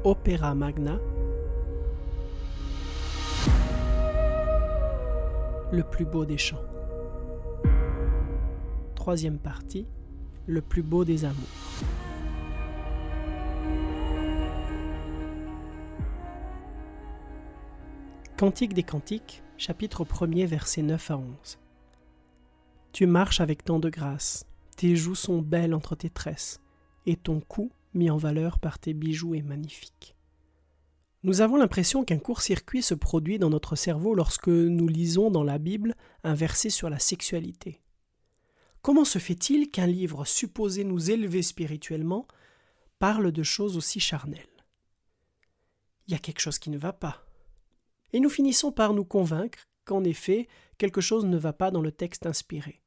Opéra Magna, le plus beau des chants. Troisième partie, le plus beau des amours. Cantique des Cantiques, chapitre 1er, versets 9 à 11. Tu marches avec tant de grâce, tes joues sont belles entre tes tresses, et ton cou, mis en valeur par tes bijoux, est magnifique. Nous avons l'impression qu'un court-circuit se produit dans notre cerveau lorsque nous lisons dans la Bible un verset sur la sexualité. Comment se fait-il qu'un livre supposé nous élever spirituellement parle de choses aussi charnelles ? Il y a quelque chose qui ne va pas. Et nous finissons par nous convaincre qu'en effet, quelque chose ne va pas dans le texte inspiré.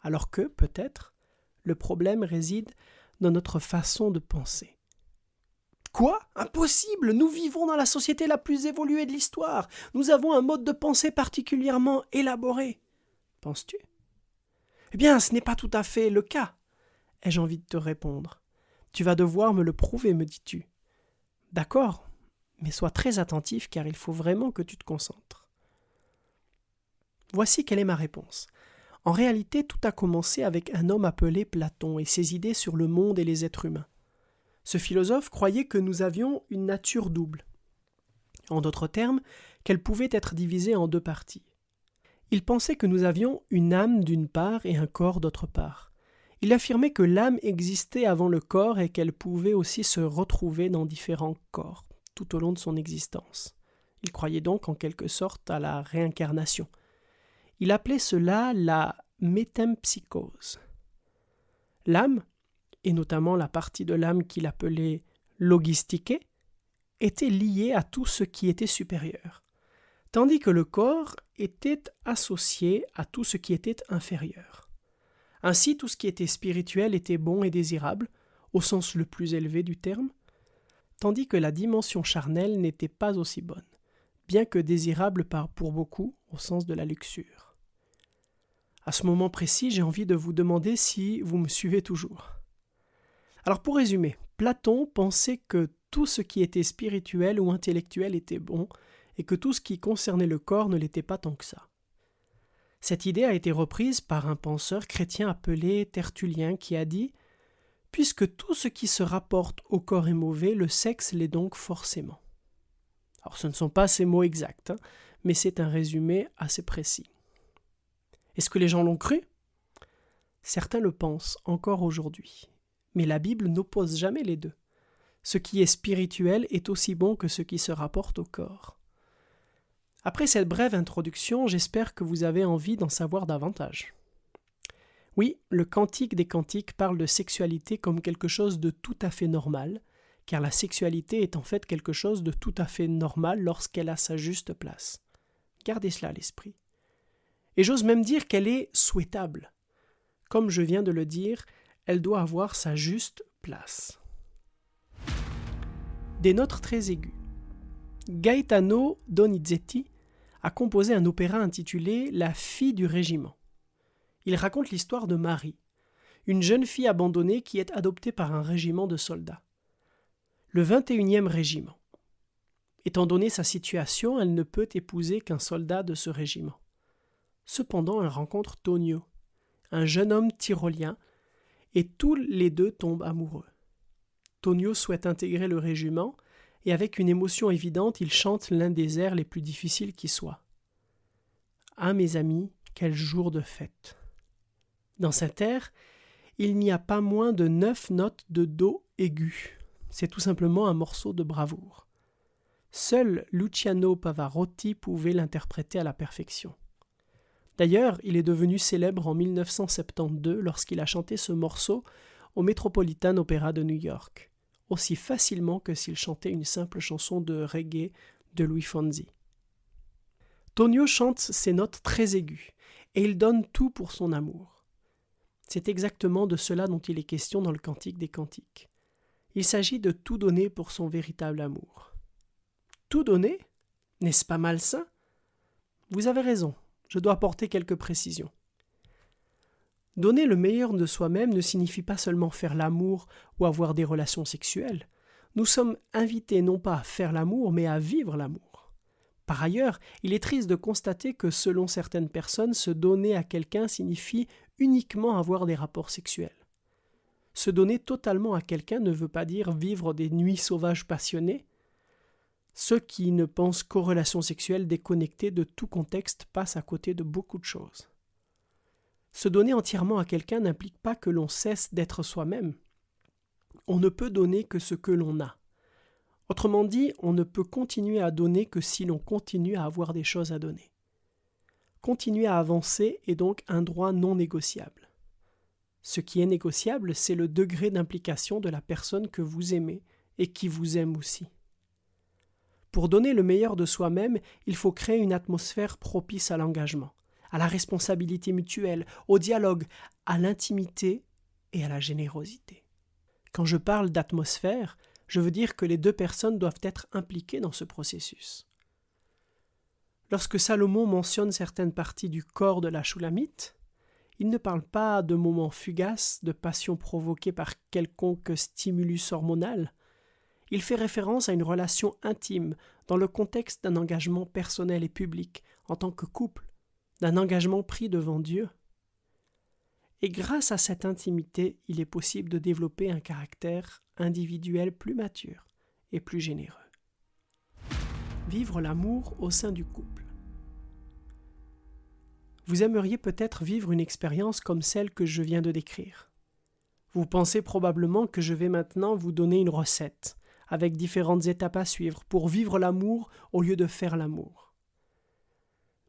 Alors que, peut-être, le problème réside dans notre façon de penser. Quoi ? Impossible ! Nous vivons dans la société la plus évoluée de l'histoire. Nous avons un mode de pensée particulièrement élaboré. Penses-tu ? Eh bien, ce n'est pas tout à fait le cas. Ai-je envie de te répondre. Tu vas devoir me le prouver, me dis-tu. D'accord, mais sois très attentif car il faut vraiment que tu te concentres. Voici quelle est ma réponse. En réalité, tout a commencé avec un homme appelé Platon et ses idées sur le monde et les êtres humains. Ce philosophe croyait que nous avions une nature double. En d'autres termes, qu'elle pouvait être divisée en deux parties. Il pensait que nous avions une âme d'une part et un corps d'autre part. Il affirmait que l'âme existait avant le corps et qu'elle pouvait aussi se retrouver dans différents corps, tout au long de son existence. Il croyait donc en quelque sorte à la réincarnation. Il appelait cela la métempsychose. L'âme, et notamment la partie de l'âme qu'il appelait logistiké, était liée à tout ce qui était supérieur, tandis que le corps était associé à tout ce qui était inférieur. Ainsi, tout ce qui était spirituel était bon et désirable, au sens le plus élevé du terme, tandis que la dimension charnelle n'était pas aussi bonne, bien que désirable pour beaucoup, au sens de la luxure. À ce moment précis, j'ai envie de vous demander si vous me suivez toujours. Alors pour résumer, Platon pensait que tout ce qui était spirituel ou intellectuel était bon et que tout ce qui concernait le corps ne l'était pas tant que ça. Cette idée a été reprise par un penseur chrétien appelé Tertullien qui a dit « Puisque tout ce qui se rapporte au corps est mauvais, le sexe l'est donc forcément. » Alors ce ne sont pas ces mots exacts, mais c'est un résumé assez précis. Est-ce que les gens l'ont cru ? Certains le pensent encore aujourd'hui. Mais la Bible n'oppose jamais les deux. Ce qui est spirituel est aussi bon que ce qui se rapporte au corps. Après cette brève introduction, j'espère que vous avez envie d'en savoir davantage. Oui, le Cantique des Cantiques parle de sexualité comme quelque chose de tout à fait normal, car la sexualité est en fait quelque chose de tout à fait normal lorsqu'elle a sa juste place. Gardez cela à l'esprit. Et j'ose même dire qu'elle est souhaitable. Comme je viens de le dire, elle doit avoir sa juste place. Des notes très aiguës. Gaetano Donizetti a composé un opéra intitulé « La fille du régiment ». Il raconte l'histoire de Marie, une jeune fille abandonnée qui est adoptée par un régiment de soldats. Le 21e régiment. Étant donné sa situation, elle ne peut épouser qu'un soldat de ce régiment. Cependant, elle rencontre Tonio, un jeune homme tyrolien, et tous les deux tombent amoureux. Tonio souhaite intégrer le régiment, et avec une émotion évidente, il chante l'un des airs les plus difficiles qui soient. Ah mes amis, quel jour de fête ! Dans cet air, il n'y a pas moins de 9 notes de do aigu. C'est tout simplement un morceau de bravoure. Seul Luciano Pavarotti pouvait l'interpréter à la perfection. D'ailleurs, il est devenu célèbre en 1972 lorsqu'il a chanté ce morceau au Metropolitan Opera de New York, aussi facilement que s'il chantait une simple chanson de reggae de Louis Fonsi. Tonio chante ces notes très aiguës, et il donne tout pour son amour. C'est exactement de cela dont il est question dans le Cantique des Cantiques. Il s'agit de tout donner pour son véritable amour. Tout donner ? N'est-ce pas malsain ? Vous avez raison. Je dois apporter quelques précisions. Donner le meilleur de soi-même ne signifie pas seulement faire l'amour ou avoir des relations sexuelles. Nous sommes invités non pas à faire l'amour, mais à vivre l'amour. Par ailleurs, il est triste de constater que selon certaines personnes, se donner à quelqu'un signifie uniquement avoir des rapports sexuels. Se donner totalement à quelqu'un ne veut pas dire vivre des nuits sauvages passionnées. Ceux qui ne pensent qu'aux relations sexuelles déconnectées de tout contexte passent à côté de beaucoup de choses. Se donner entièrement à quelqu'un n'implique pas que l'on cesse d'être soi-même. On ne peut donner que ce que l'on a. Autrement dit, on ne peut continuer à donner que si l'on continue à avoir des choses à donner. Continuer à avancer est donc un droit non négociable. Ce qui est négociable, c'est le degré d'implication de la personne que vous aimez et qui vous aime aussi. Pour donner le meilleur de soi-même, il faut créer une atmosphère propice à l'engagement, à la responsabilité mutuelle, au dialogue, à l'intimité et à la générosité. Quand je parle d'atmosphère, je veux dire que les deux personnes doivent être impliquées dans ce processus. Lorsque Salomon mentionne certaines parties du corps de la Shulamite, il ne parle pas de moments fugaces, de passions provoquées par quelconque stimulus hormonal. Il fait référence à une relation intime dans le contexte d'un engagement personnel et public en tant que couple, d'un engagement pris devant Dieu. Et grâce à cette intimité, il est possible de développer un caractère individuel plus mature et plus généreux. Vivre l'amour au sein du couple. Vous aimeriez peut-être vivre une expérience comme celle que je viens de décrire. Vous pensez probablement que je vais maintenant vous donner une recette, avec différentes étapes à suivre pour vivre l'amour au lieu de faire l'amour.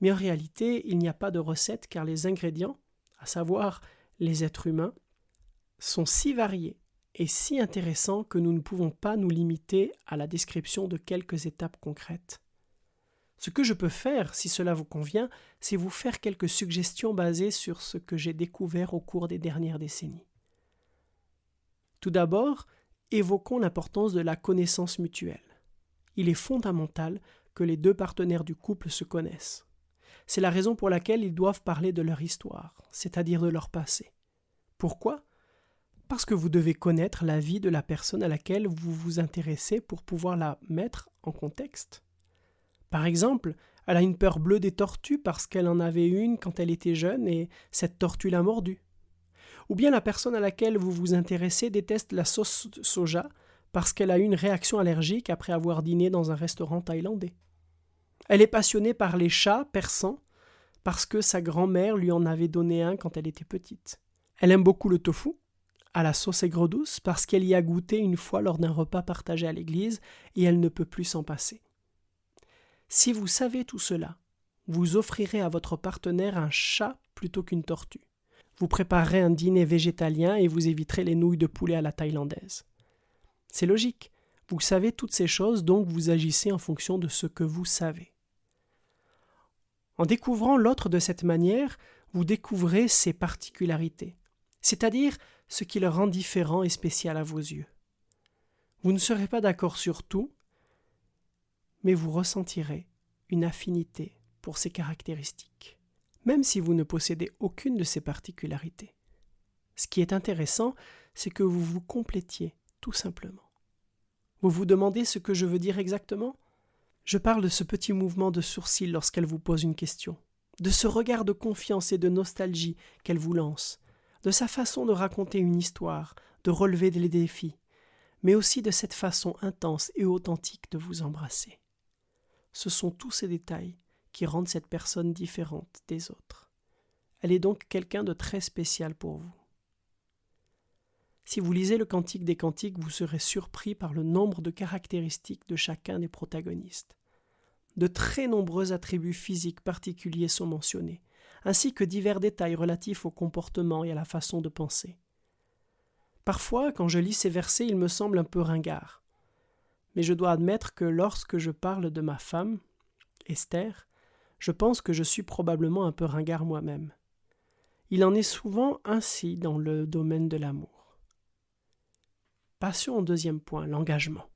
Mais en réalité, il n'y a pas de recette car les ingrédients, à savoir les êtres humains, sont si variés et si intéressants que nous ne pouvons pas nous limiter à la description de quelques étapes concrètes. Ce que je peux faire, si cela vous convient, c'est vous faire quelques suggestions basées sur ce que j'ai découvert au cours des dernières décennies. Tout d'abord, évoquons l'importance de la connaissance mutuelle. Il est fondamental que les deux partenaires du couple se connaissent. C'est la raison pour laquelle ils doivent parler de leur histoire, c'est-à-dire de leur passé. Pourquoi ? Parce que vous devez connaître la vie de la personne à laquelle vous vous intéressez pour pouvoir la mettre en contexte. Par exemple, elle a une peur bleue des tortues parce qu'elle en avait une quand elle était jeune et cette tortue l'a mordue. Ou bien la personne à laquelle vous vous intéressez déteste la sauce soja parce qu'elle a eu une réaction allergique après avoir dîné dans un restaurant thaïlandais. Elle est passionnée par les chats persans parce que sa grand-mère lui en avait donné un quand elle était petite. Elle aime beaucoup le tofu à la sauce aigre-douce parce qu'elle y a goûté une fois lors d'un repas partagé à l'église et elle ne peut plus s'en passer. Si vous savez tout cela, vous offrirez à votre partenaire un chat plutôt qu'une tortue. Vous préparerez un dîner végétalien et vous éviterez les nouilles de poulet à la thaïlandaise. C'est logique, vous savez toutes ces choses, donc vous agissez en fonction de ce que vous savez. En découvrant l'autre de cette manière, vous découvrez ses particularités, c'est-à-dire ce qui le rend différent et spécial à vos yeux. Vous ne serez pas d'accord sur tout, mais vous ressentirez une affinité pour ces caractéristiques, même si vous ne possédez aucune de ces particularités. Ce qui est intéressant, c'est que vous vous complétiez, tout simplement. Vous vous demandez ce que je veux dire exactement ? Je parle de ce petit mouvement de sourcil lorsqu'elle vous pose une question, de ce regard de confiance et de nostalgie qu'elle vous lance, de sa façon de raconter une histoire, de relever des défis, mais aussi de cette façon intense et authentique de vous embrasser. Ce sont tous ces détails qui rendent cette personne différente des autres. Elle est donc quelqu'un de très spécial pour vous. Si vous lisez le Cantique des Cantiques, vous serez surpris par le nombre de caractéristiques de chacun des protagonistes. De très nombreux attributs physiques particuliers sont mentionnés, ainsi que divers détails relatifs au comportement et à la façon de penser. Parfois, quand je lis ces versets, il me semble un peu ringard. Mais je dois admettre que lorsque je parle de ma femme, Esther, je pense que je suis probablement un peu ringard moi-même. Il en est souvent ainsi dans le domaine de l'amour. Passons au deuxième point, l'engagement.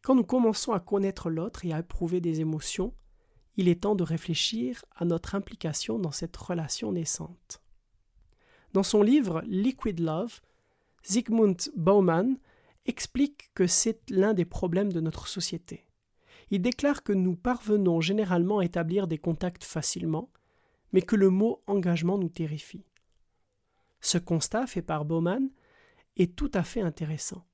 Quand nous commençons à connaître l'autre et à éprouver des émotions, il est temps de réfléchir à notre implication dans cette relation naissante. Dans son livre Liquid Love, Zygmunt Bauman explique que c'est l'un des problèmes de notre société. Il déclare que nous parvenons généralement à établir des contacts facilement, mais que le mot engagement nous terrifie. Ce constat fait par Bauman est tout à fait intéressant,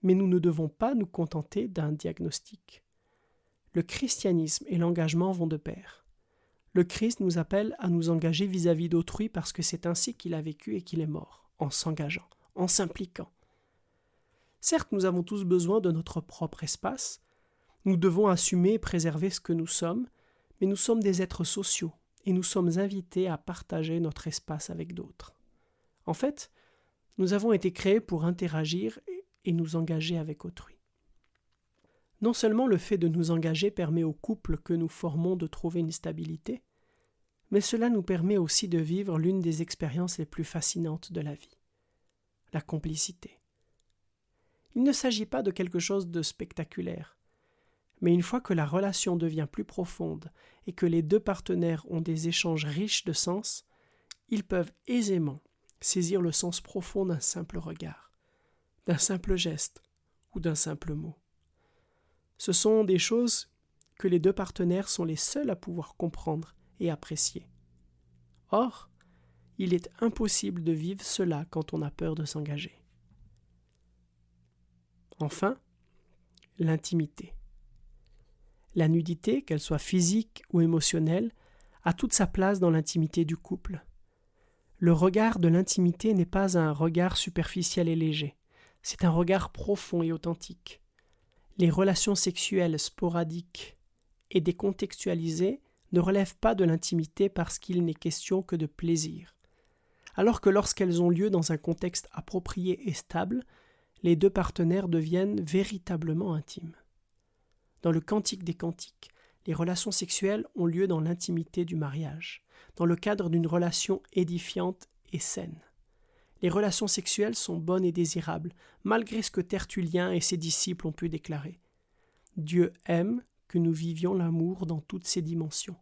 mais nous ne devons pas nous contenter d'un diagnostic. Le christianisme et l'engagement vont de pair. Le Christ nous appelle à nous engager vis-à-vis d'autrui parce que c'est ainsi qu'il a vécu et qu'il est mort, en s'engageant, en s'impliquant. Certes, nous avons tous besoin de notre propre espace, nous devons assumer et préserver ce que nous sommes, mais nous sommes des êtres sociaux et nous sommes invités à partager notre espace avec d'autres. En fait, nous avons été créés pour interagir et nous engager avec autrui. Non seulement le fait de nous engager permet au couple que nous formons de trouver une stabilité, mais cela nous permet aussi de vivre l'une des expériences les plus fascinantes de la vie, la complicité. Il ne s'agit pas de quelque chose de spectaculaire, mais une fois que la relation devient plus profonde et que les deux partenaires ont des échanges riches de sens, ils peuvent aisément saisir le sens profond d'un simple regard, d'un simple geste ou d'un simple mot. Ce sont des choses que les deux partenaires sont les seuls à pouvoir comprendre et apprécier. Or, il est impossible de vivre cela quand on a peur de s'engager. Enfin, l'intimité. La nudité, qu'elle soit physique ou émotionnelle, a toute sa place dans l'intimité du couple. Le regard de l'intimité n'est pas un regard superficiel et léger, c'est un regard profond et authentique. Les relations sexuelles sporadiques et décontextualisées ne relèvent pas de l'intimité parce qu'il n'est question que de plaisir, alors que lorsqu'elles ont lieu dans un contexte approprié et stable, les deux partenaires deviennent véritablement intimes. Dans le Cantique des Cantiques, les relations sexuelles ont lieu dans l'intimité du mariage, dans le cadre d'une relation édifiante et saine. Les relations sexuelles sont bonnes et désirables, malgré ce que Tertullien et ses disciples ont pu déclarer. Dieu aime que nous vivions l'amour dans toutes ses dimensions,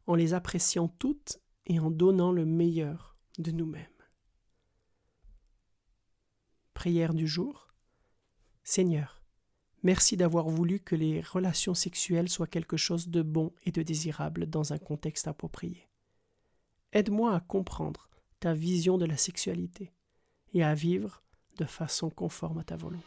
en les appréciant toutes et en donnant le meilleur de nous-mêmes. Prière du jour. Seigneur, merci d'avoir voulu que les relations sexuelles soient quelque chose de bon et de désirable dans un contexte approprié. Aide-moi à comprendre ta vision de la sexualité et à vivre de façon conforme à ta volonté.